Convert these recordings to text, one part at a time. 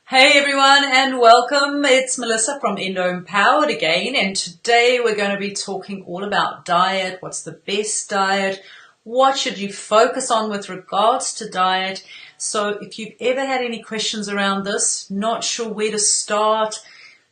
Hey everyone and welcome. It's Melissa from Endo Empowered again, and today we're going to be talking all about diet. What's the best diet? What should you focus on with regards to diet? So if you've ever had any questions around this, not sure where to start,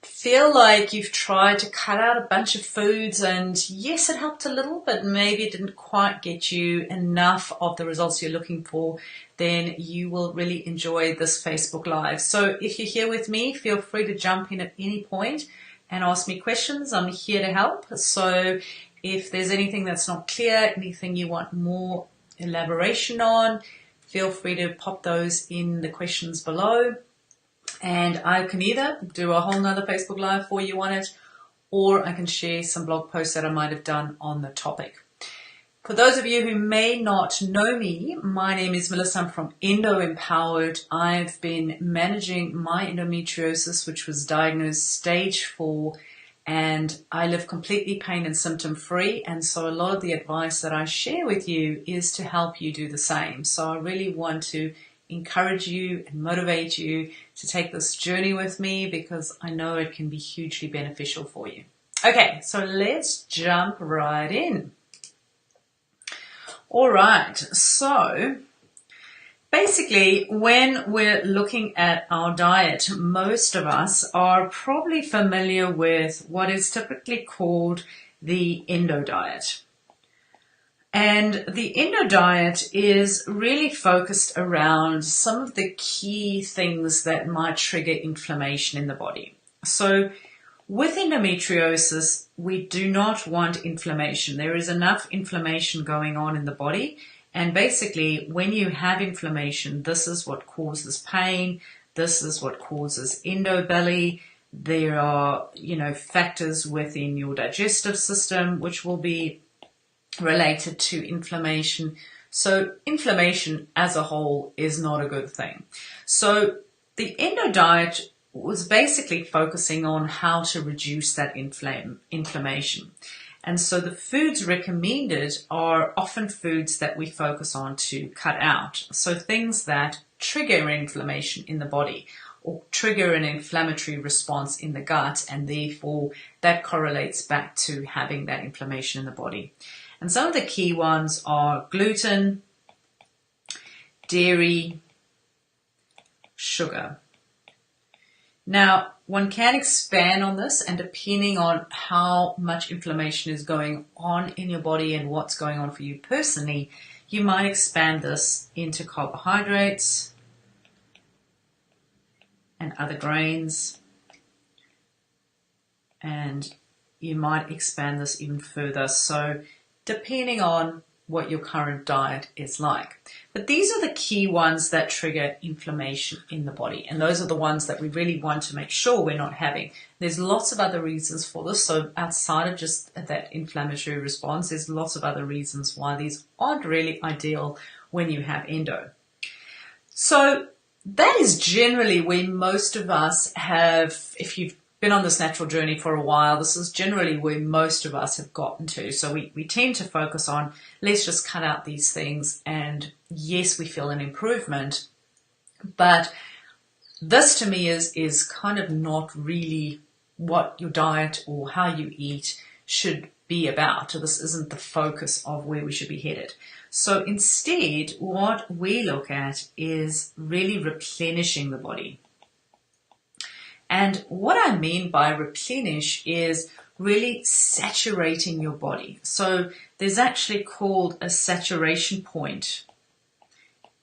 feel like you've tried to cut out a bunch of foods and yes, it helped a little, but maybe it didn't quite get you enough of the results you're looking for, then you will really enjoy this Facebook Live. So if you're here with me, feel free to jump in at any point and ask me questions. I'm here to help. So if there's anything that's not clear, anything you want more elaboration on, feel free to pop those in the questions below. And I can either do a whole nother Facebook Live for you on it, or I can share some blog posts that I might have done on the topic. For those of you who may not know me, my name is Melissa. I'm from Endo Empowered. I've been managing my endometriosis, which was diagnosed stage 4, and I live completely pain and symptom free. And so a lot of the advice that I share with you is to help you do the same. So I really want to encourage you and motivate you to take this journey with me because I know it can be hugely beneficial for you. Okay, so let's jump right in. All right, so basically when we're looking at our diet, most of us are probably familiar with what is typically called the Endo Diet. And the Endo Diet is really focused around some of the key things that might trigger inflammation in the body. So with endometriosis, we do not want inflammation. There is enough inflammation going on in the body. And basically, when you have inflammation, this is what causes pain. This is what causes endobelly. There are, factors within your digestive system, which will be related to inflammation. So inflammation as a whole is not a good thing. So the Endo Diet was basically focusing on how to reduce that inflammation. And so the foods recommended are often foods that we focus on to cut out. So things that trigger inflammation in the body or trigger an inflammatory response in the gut, and therefore that correlates back to having that inflammation in the body. And some of the key ones are gluten, dairy, sugar. Now, one can expand on this, and depending on how much inflammation is going on in your body and what's going on for you personally, you might expand this into carbohydrates and other grains. And you might expand this even further. So depending on what your current diet is like. But these are the key ones that trigger inflammation in the body. And those are the ones that we really want to make sure we're not having. There's lots of other reasons for this. So outside of just that inflammatory response, there's lots of other reasons why these aren't really ideal when you have endo. So that is generally where most of us have, if you've been on this natural journey for a while, this is generally where most of us have gotten to. So we tend to focus on, let's just cut out these things, and yes, we feel an improvement, but this to me is kind of not really what your diet or how you eat should be about. So this isn't the focus of where we should be headed. So instead, what we look at is really replenishing the body. And what I mean by replenish is really saturating your body. So there's actually called a saturation point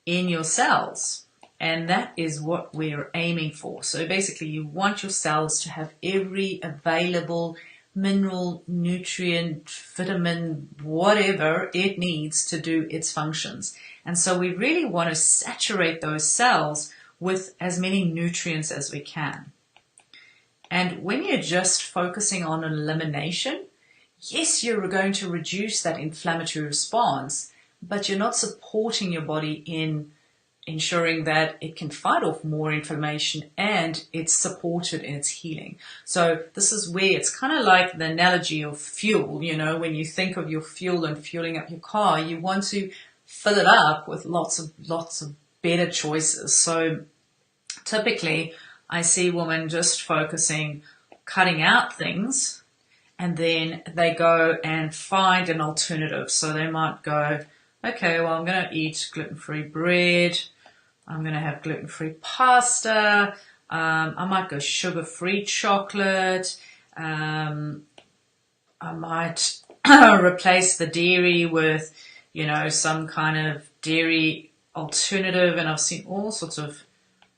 in your cells, and that is what we're aiming for. So basically you want your cells to have every available mineral, nutrient, vitamin, whatever it needs to do its functions. And so we really want to saturate those cells with as many nutrients as we can. And when you're just focusing on elimination, yes, you're going to reduce that inflammatory response, but you're not supporting your body in ensuring that it can fight off more inflammation and it's supported in its healing. So this is where it's kind of like the analogy of fuel. When you think of your fuel and fueling up your car, you want to fill it up with lots of better choices. So typically I see women just focusing, cutting out things, and then they go and find an alternative. So they might go, okay, well, I'm going to eat gluten-free bread. I'm going to have gluten-free pasta. I might go sugar-free chocolate. I might replace the dairy with, some kind of dairy alternative. And I've seen all sorts of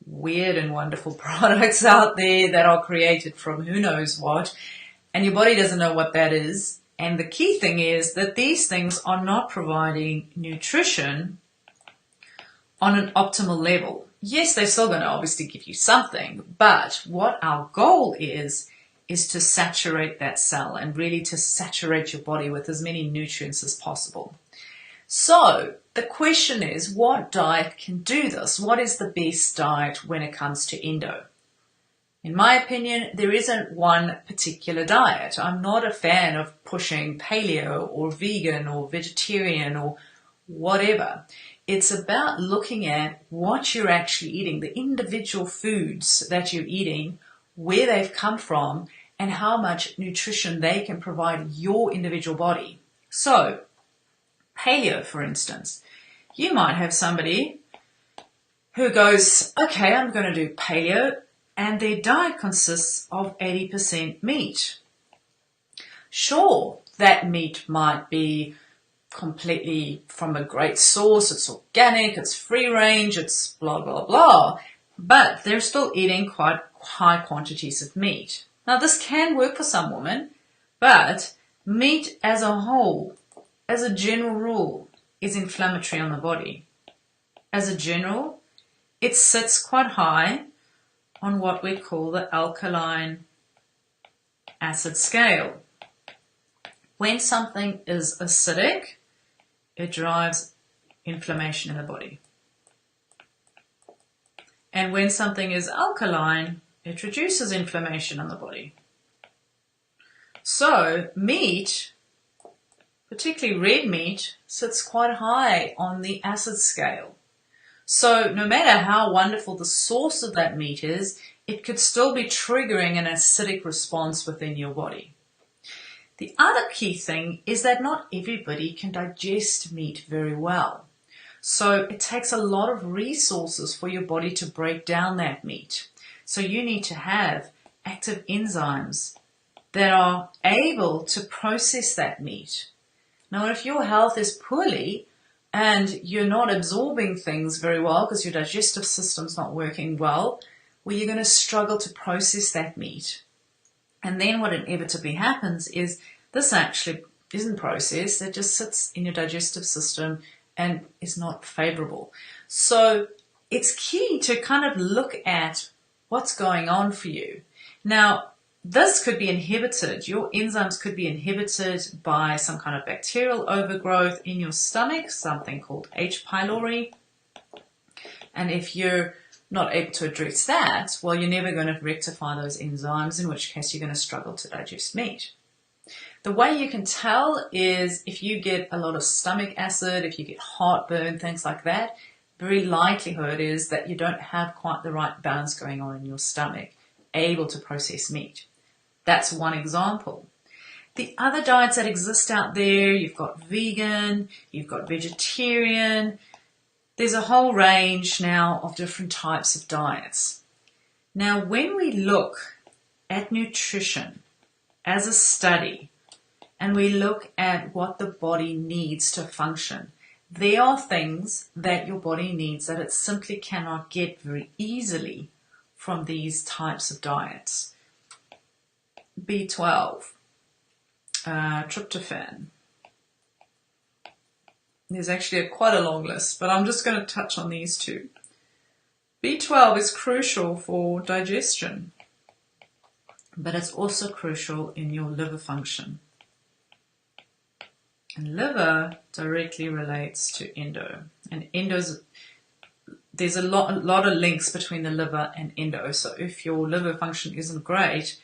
weird and wonderful products out there that are created from who knows what. And your body doesn't know what that is. And the key thing is that these things are not providing nutrition on an optimal level. Yes, they're still going to obviously give you something, but what our goal is to saturate that cell and really to saturate your body with as many nutrients as possible. So the question is, what diet can do this? What is the best diet when it comes to endo? In my opinion, there isn't one particular diet. I'm not a fan of pushing paleo or vegan or vegetarian or whatever. It's about looking at what you're actually eating, the individual foods that you're eating, where they've come from, and how much nutrition they can provide your individual body. So, paleo, for instance, you might have somebody who goes, okay, I'm going to do paleo, and their diet consists of 80% meat. Sure, that meat might be completely from a great source, it's organic, it's free range, it's blah, blah, blah, but they're still eating quite high quantities of meat. Now, this can work for some women, but meat as a whole, as a general rule, is inflammatory on the body. As a general, it sits quite high on what we call the alkaline acid scale. When something is acidic, it drives inflammation in the body. And when something is alkaline, it reduces inflammation in the body. So meat, particularly red meat, sits quite high on the acid scale. So no matter how wonderful the source of that meat is, it could still be triggering an acidic response within your body. The other key thing is that not everybody can digest meat very well. So it takes a lot of resources for your body to break down that meat. So you need to have active enzymes that are able to process that meat. Now, if your health is poorly and you're not absorbing things very well because your digestive system's not working well, you're going to struggle to process that meat. And then what inevitably happens is this actually isn't processed, it just sits in your digestive system and is not favorable. So it's key to kind of look at what's going on for you. Now, this could be inhibited. Your enzymes could be inhibited by some kind of bacterial overgrowth in your stomach, something called H. pylori. And if you're not able to address that, well, you're never going to rectify those enzymes, in which case you're going to struggle to digest meat. The way you can tell is if you get a lot of stomach acid, if you get heartburn, things like that, very likelihood is that you don't have quite the right balance going on in your stomach, able to process meat. That's one example. The other diets that exist out there, you've got vegan, you've got vegetarian. There's a whole range now of different types of diets. Now, when we look at nutrition as a study and we look at what the body needs to function, there are things that your body needs that it simply cannot get very easily from these types of diets. B12, tryptophan. There's actually quite a long list, but I'm just going to touch on these two. B12 is crucial for digestion, but it's also crucial in your liver function. And liver directly relates to endo. And there's a lot of links between the liver and endo. So if your liver function isn't great,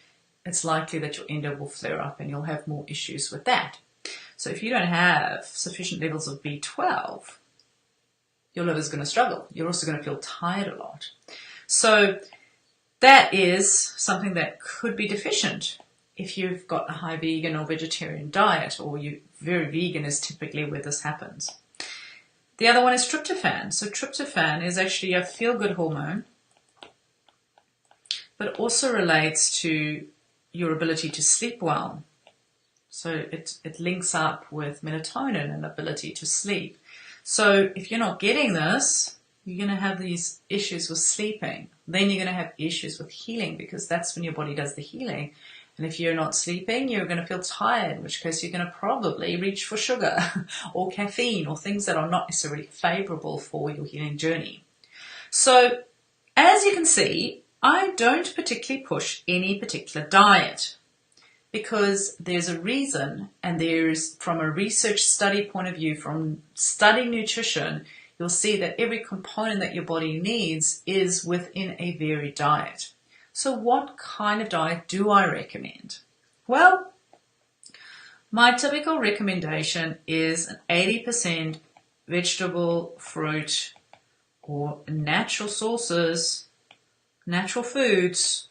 it's likely that your endo will flare up and you'll have more issues with that. So if you don't have sufficient levels of B12, your liver's going to struggle. You're also going to feel tired a lot. So that is something that could be deficient if you've got a high vegan or vegetarian diet, or you very vegan is typically where this happens. The other one is tryptophan. So tryptophan is actually a feel-good hormone, but also relates to your ability to sleep well. So it links up with melatonin and ability to sleep. So if you're not getting this, you're going to have these issues with sleeping. Then you're going to have issues with healing, because that's when your body does the healing. And if you're not sleeping, you're going to feel tired, in which case you're going to probably reach for sugar or caffeine or things that are not necessarily favorable for your healing journey. So as you can see, I don't particularly push any particular diet, because there's a reason, and there's, from a research study point of view, from studying nutrition, you'll see that every component that your body needs is within a varied diet. So what kind of diet do I recommend? Well, my typical recommendation is an 80% vegetable, fruit, or natural sources, natural foods,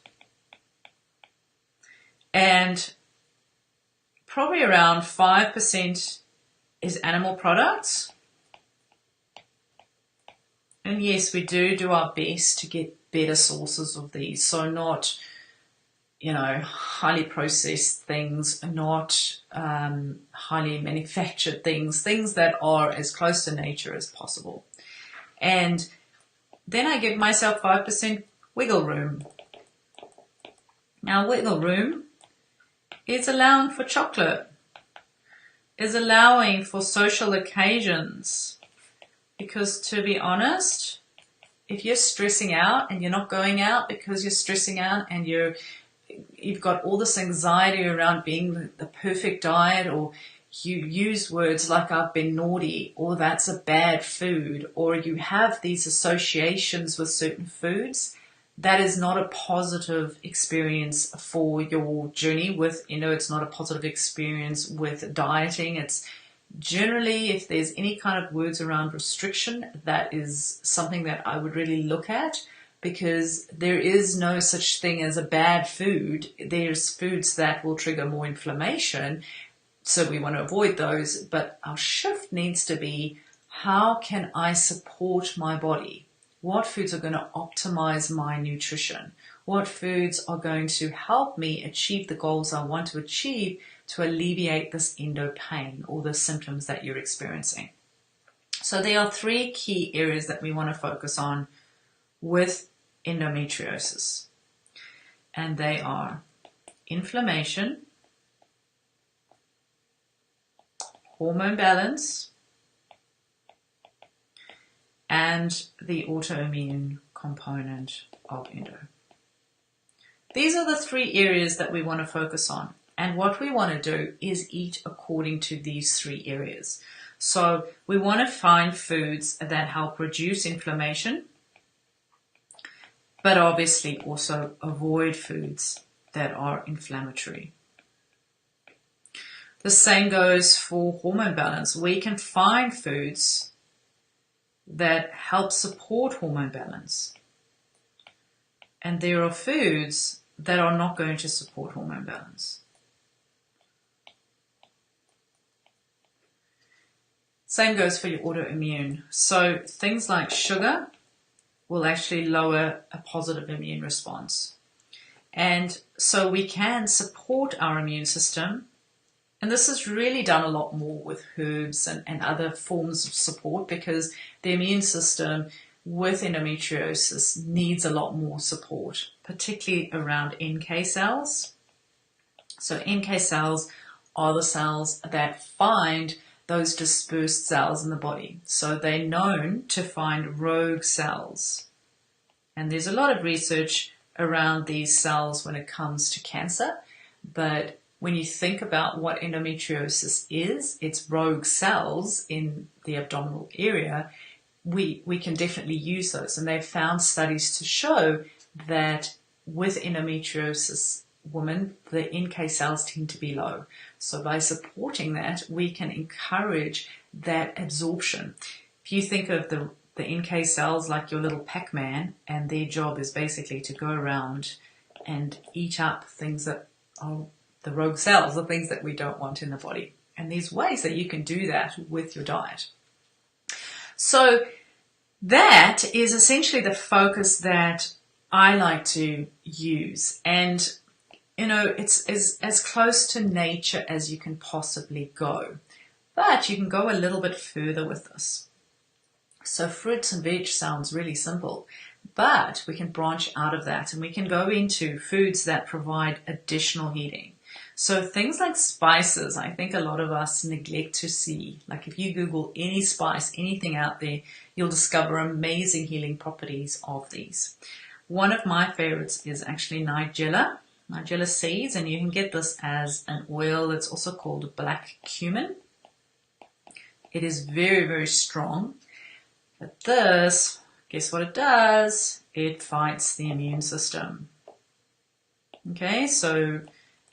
and probably around 5% is animal products. And yes, we do our best to get better sources of these. So not, highly processed things, not highly manufactured things that are as close to nature as possible. And then I give myself 5% wiggle room. Now, wiggle room is allowing for chocolate, is allowing for social occasions. Because to be honest, if you're stressing out and you're not going out because you're stressing out and you've got all this anxiety around being the perfect diet, or you use words like I've been naughty, or that's a bad food, or you have these associations with certain foods, that is not a positive experience for your journey with, it's not a positive experience with dieting. It's generally, if there's any kind of words around restriction, that is something that I would really look at, because there is no such thing as a bad food. There's foods that will trigger more inflammation, so we want to avoid those. But our shift needs to be, how can I support my body? What foods are going to optimize my nutrition? What foods are going to help me achieve the goals I want to achieve to alleviate this endo pain or the symptoms that you're experiencing? So there are 3 key areas that we want to focus on with endometriosis. And they are inflammation, hormone balance, and the autoimmune component of endo. These are the 3 areas that we want to focus on. And what we want to do is eat according to these 3 areas. So we want to find foods that help reduce inflammation, but obviously also avoid foods that are inflammatory. The same goes for hormone balance. We can find foods that help support hormone balance. And there are foods that are not going to support hormone balance. Same goes for your autoimmune. So things like sugar will actually lower a positive immune response. And so we can support our immune system. And this is really done a lot more with herbs and other forms of support, because the immune system with endometriosis needs a lot more support, particularly around NK cells. So NK cells are the cells that find those dispersed cells in the body. So they're known to find rogue cells. And there's a lot of research around these cells when it comes to cancer, but when you think about what endometriosis is, it's rogue cells in the abdominal area. We can definitely use those. And they've found studies to show that with endometriosis women, the NK cells tend to be low. So by supporting that, we can encourage that absorption. If you think of the NK cells like your little Pac-Man, and their job is basically to go around and eat up things that are the rogue cells, the things that we don't want in the body. And there's ways that you can do that with your diet. So that is essentially the focus that I like to use. And, you know, it's as close to nature as you can possibly go. But you can go a little bit further with this. So fruits and veg sounds really simple, but we can branch out of that and we can go into foods that provide additional healing. So things like spices, I think a lot of us neglect to see. Like if you Google any spice, anything out there, you'll discover amazing healing properties of these. One of my favorites is actually nigella seeds, and you can get this as an oil. It's also called black cumin. It is very, very strong. But this, guess what it does? It fights the immune system. Okay, so,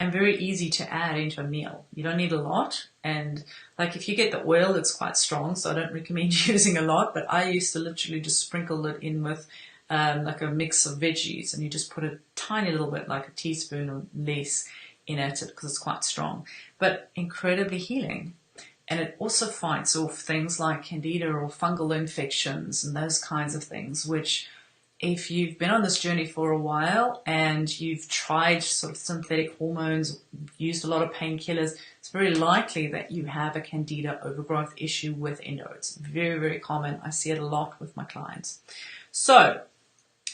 and very easy to add into a meal. You don't need a lot. And like if you get the oil, it's quite strong, so I don't recommend using a lot. But I used to literally just sprinkle it in with like a mix of veggies, and you just put a tiny little bit, like a teaspoon or less, in it because it's quite strong. But incredibly healing. And it also fights off things like candida or fungal infections and those kinds of things, which if you've been on this journey for a while and you've tried sort of synthetic hormones, used a lot of painkillers, it's very likely that you have a candida overgrowth issue with endo. It's very, very common. I see it a lot with my clients. So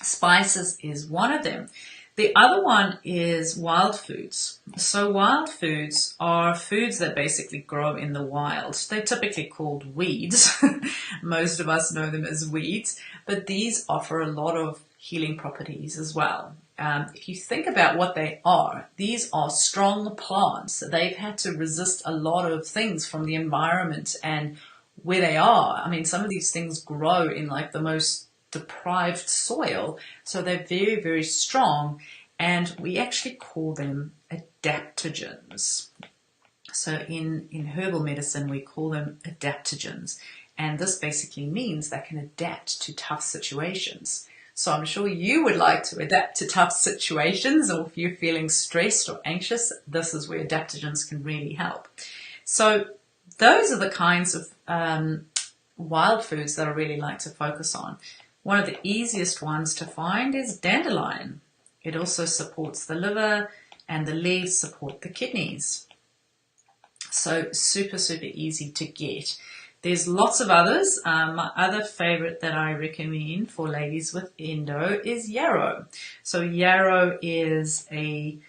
spices is one of them. The other one is wild foods. So wild foods are foods that basically grow in the wild. They're typically called weeds. Most of us know them as weeds, but these offer a lot of healing properties as well. If you think about what they are, these are strong plants. They've had to resist a lot of things from the environment and where they are. I mean, some of these things grow in like the most deprived soil, so they're very, very strong, and we actually call them adaptogens. So in herbal medicine we call them adaptogens, and this basically means they can adapt to tough situations. So I'm sure you would like to adapt to tough situations, or if you're feeling stressed or anxious, this is where adaptogens can really help. So those are the kinds of wild foods that I really like to focus on. One of the easiest ones to find is dandelion. It also supports the liver, and the leaves support the kidneys. So super, super easy to get. There's lots of others. My other favorite that I recommend for ladies with endo is yarrow. So yarrow is a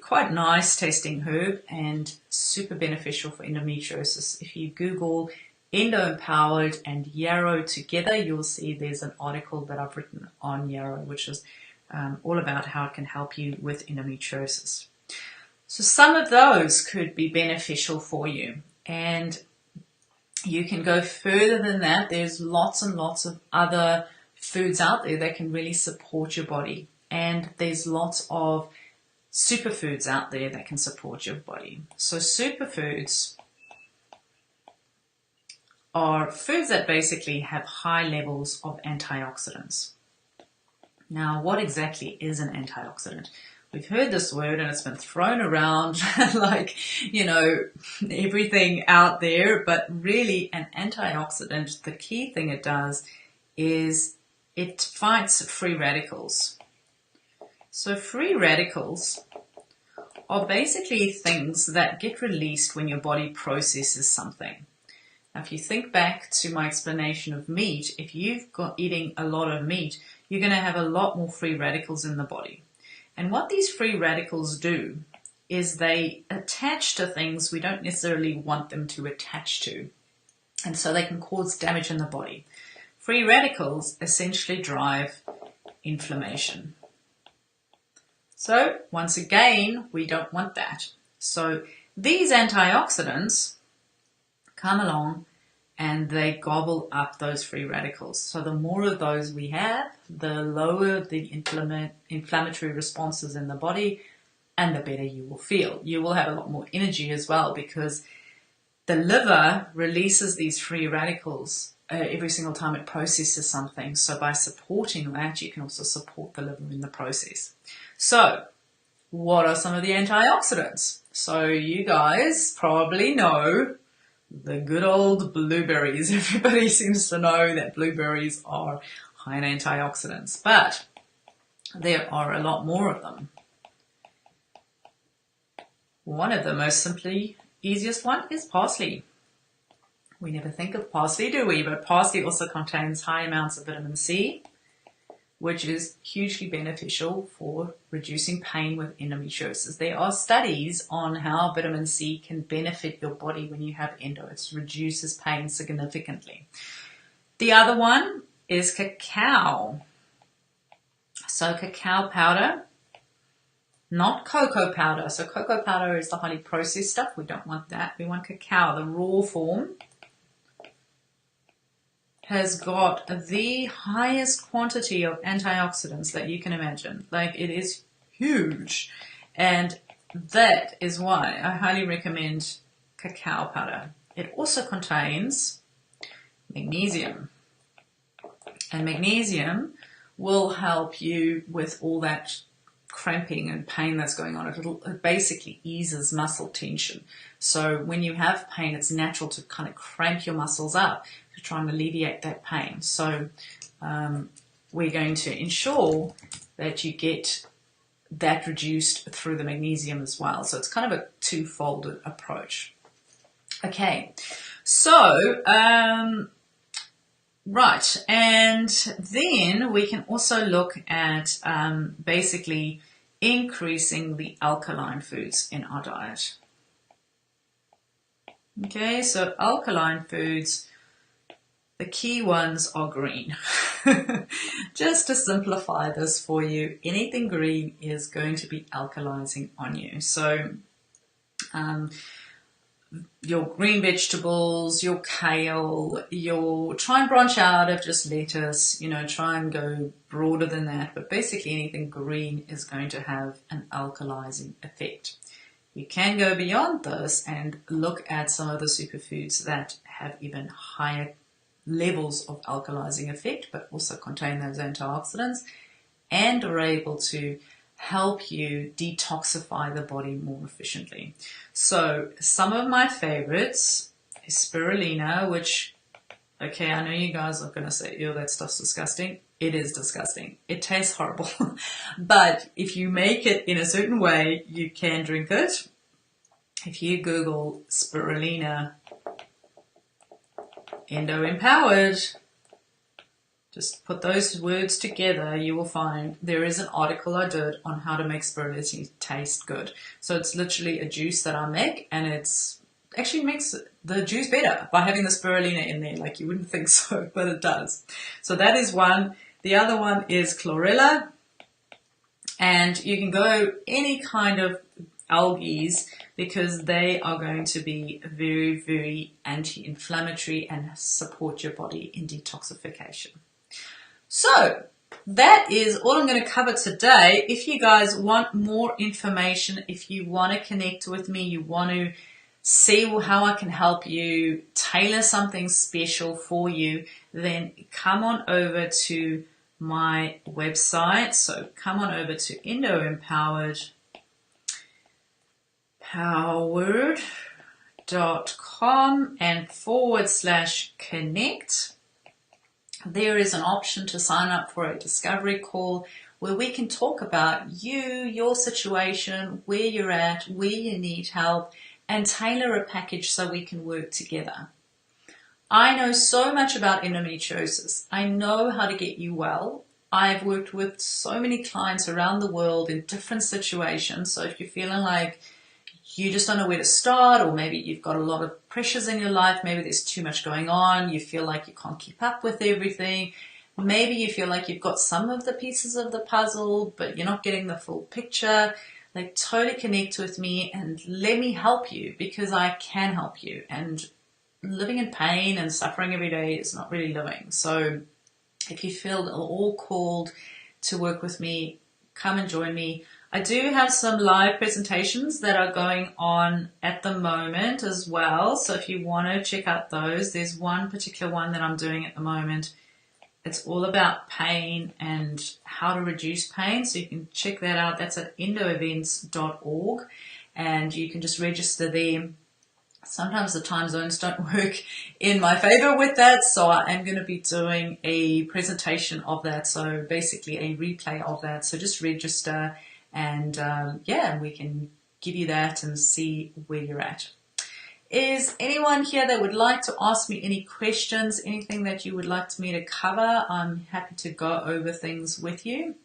quite nice tasting herb and super beneficial for endometriosis. If you Google Endo Empowered and yarrow together, you'll see there's an article that I've written on yarrow, which is all about how it can help you with endometriosis. So some of those could be beneficial for you, and you can go further than that. There's lots and lots of other foods out there that can really support your body, and there's lots of superfoods out there that can support your body. So superfoods are foods that basically have high levels of antioxidants. Now, what exactly is an antioxidant? We've heard this word and it's been thrown around like, you know, everything out there, but really an antioxidant, the key thing it does is it fights free radicals. So free radicals are basically things that get released when your body processes something. Now, if you think back to my explanation of meat, if you've got eating a lot of meat, you're going to have a lot more free radicals in the body. And what these free radicals do is they attach to things we don't necessarily want them to attach to. And so they can cause damage in the body. Free radicals essentially drive inflammation. So once again, we don't want that. So these antioxidants come along and they gobble up those free radicals. So the more of those we have, the lower the inflammatory responses in the body, and the better you will feel. You will have a lot more energy as well, because the liver releases these free radicals every single time it processes something. So by supporting that, you can also support the liver in the process. So what are some of the antioxidants? So you guys probably know the good old blueberries. Everybody seems to know that blueberries are high in antioxidants, but there are a lot more of them. One of the most simply easiest one is parsley. We never think of parsley, do we? But parsley also contains high amounts of vitamin C, which is hugely beneficial for reducing pain with endometriosis. There are studies on how vitamin C can benefit your body when you have endo. It reduces pain significantly. The other one is cacao. So cacao powder, not cocoa powder. So cocoa powder is the highly processed stuff. We don't want that. We want cacao, the raw form. Has got the highest quantity of antioxidants that you can imagine. Like, it is huge. And that is why I highly recommend cacao powder. It also contains magnesium. And magnesium will help you with all that cramping and pain that's going on. It basically eases muscle tension. So when you have pain, it's natural to kind of cramp your muscles up to try and alleviate that pain. So we're going to ensure that you get that reduced through the magnesium as well. So it's kind of a two-fold approach. Okay, so right, and then we can also look at basically increasing the alkaline foods in our diet. Okay, so alkaline foods, the key ones are green. Just to simplify this for you, anything green is going to be alkalizing on you. So your green vegetables, your kale, try and branch out of just lettuce, try and go broader than that. But basically anything green is going to have an alkalizing effect. You can go beyond this and look at some of the superfoods that have even higher levels of alkalizing effect, but also contain those antioxidants and are able to help you detoxify the body more efficiently. So some of my favorites is spirulina, which, okay, I know you guys are going to say, ew, that stuff's disgusting. It is disgusting. It tastes horrible. But if you make it in a certain way, you can drink it. If you Google spirulina Endo Empowered, just put those words together, you will find there is an article I did on how to make spirulina taste good. So it's literally a juice that I make, and it's actually makes the juice better by having the spirulina in there. Like, you wouldn't think so, but it does. So that is one. The other one is chlorella, and you can go any kind of algae because they are going to be very, very anti-inflammatory and support your body in detoxification. So that is all I'm going to cover today. If you guys want more information, if you want to connect with me, you want to see how I can help you tailor something special for you, then come on over to my website. So come on over to endoempowered.com and /connect. There is an option to sign up for a discovery call where we can talk about you, your situation, where you're at, where you need help, and tailor a package so we can work together. I know so much about endometriosis. I know how to get you well. I've worked with so many clients around the world in different situations. So if you're feeling like you just don't know where to start, or maybe you've got a lot of pressures in your life, maybe there's too much going on, you feel like you can't keep up with everything, maybe you feel like you've got some of the pieces of the puzzle, but you're not getting the full picture, like, totally connect with me and let me help you, because I can help you. And living in pain and suffering every day is not really living. So if you feel all called to work with me, come and join me. I do have some live presentations that are going on at the moment as well. So if you want to check out those, there's one particular one that I'm doing at the moment. It's all about pain and how to reduce pain. So you can check that out. That's at endoevents.org, and you can just register there. Sometimes the time zones don't work in my favor with that, so I am going to be doing a presentation of that. So basically a replay of that. So just register, and we can give you that and see where you're at. Is anyone here that would like to ask me any questions, anything that you would like me to cover? I'm happy to go over things with you.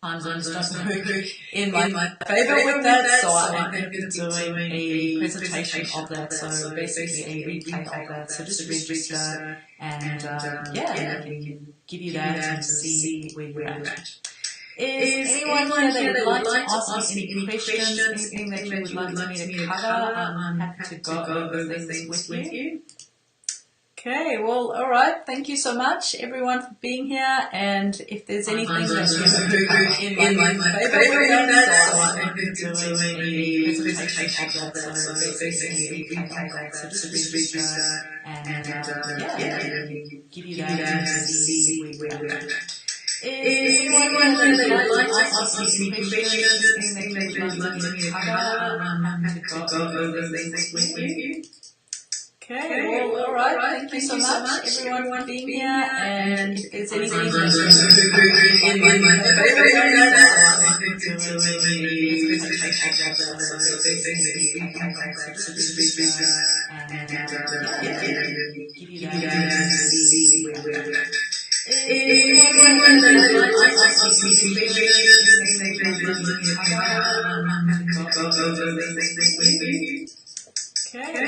Time zones don't work in my favor with that, so I'm going to be doing a presentation of that. So basically a replay of that. So just register, and we can give you that and see where you're at. Is anyone here that would like to ask me any questions, anything that you would like me to cover? I'm happy to go over things with you. Okay, well, all right. Thank you so much, everyone, for being here. And if there's anything that you in my favor with that, so I'm going to be doing a presentation of that. So basically, so just register, and give you that and see where we're at. Is anyone that would like to ask me any questions, anything that you would like me to cover? I'm happy to go over things with you. Okay, well, all right. Thank you so much, everyone, for being here. And if there's anything in my favor, I'm going to do a presentation of that. So basically, so just register, and give you that and see where we're at. Is anyone that would like to ask me any questions, anything that you would like me to cover? I'm happy to go over things with you. Okay.